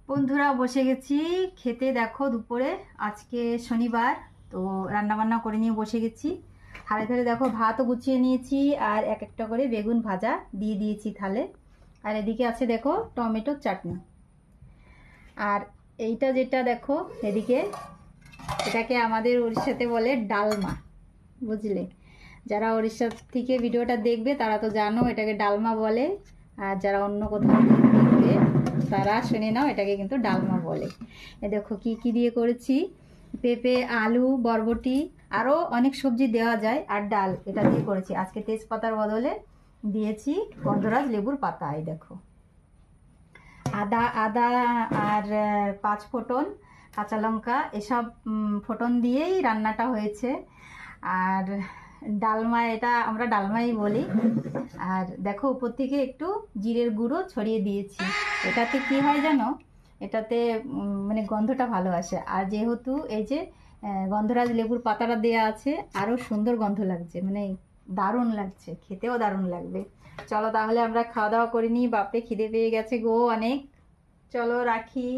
বন্ধুরা বসে গেছি খেতে। দেখো দুপুরে আজকে শনিবার, তো রান্না বান্না করে নিয়ে বসে গেছি। থালে থালে দেখো ভাতও গুছিয়ে নিয়েছি, আর এক একটা করে বেগুন ভাজা দিয়ে দিয়েছি থালে। আর এদিকে আছে দেখো টমেটো চাটনি। আর এইটা যেটা দেখো এদিকে, এটাকে আমাদের উড়িষ্যাতে বলে ডালমা, বুঝলে? যারা উড়িষ্যা থেকে ভিডিওটা দেখবে তারা তো জানো এটাকে ডালমা বলে, আর যারা অন্য কোথাও দেখবে তারা শুনে নাও এটাকে কিন্তু ডালমা বলে। এ দেখো কি কি দিয়ে করেছি, পেঁপে, আলু, বরবটি, আরও অনেক সবজি দেওয়া যায়, আর ডাল এটা দিয়ে করেছি। আজকে তেজপাতার বদলে দিয়েছি গন্ধরাজ লেবুর পাতা। এই দেখো আদা আদা আর 5 ফোঁটন, কাঁচা লঙ্কা, এসব ফোঁটন দিয়েই রান্নাটা হয়েছে। আর ডালমা, এটা আমরা ডালমাই বলি। আর দেখো উপর থেকে একটু জিরের গুঁড়ো ছড়িয়ে দিয়েছি। এটাতে কি হয় জানো, এটাতে মানে গন্ধটা ভালো আসে। আর যেহেতু এই যে গন্ধরাজ লেবুর পাতাটা দেয়া আছে, আরও সুন্দর গন্ধ লাগছে, মানে দারুণ লাগছে, খেতেও দারুণ লাগবে। চলো তাহলে আমরা খাওয়া দাওয়া করে নিই, বাপরে খিদে পেয়ে গেছে গো অনেক। চলো রাখি।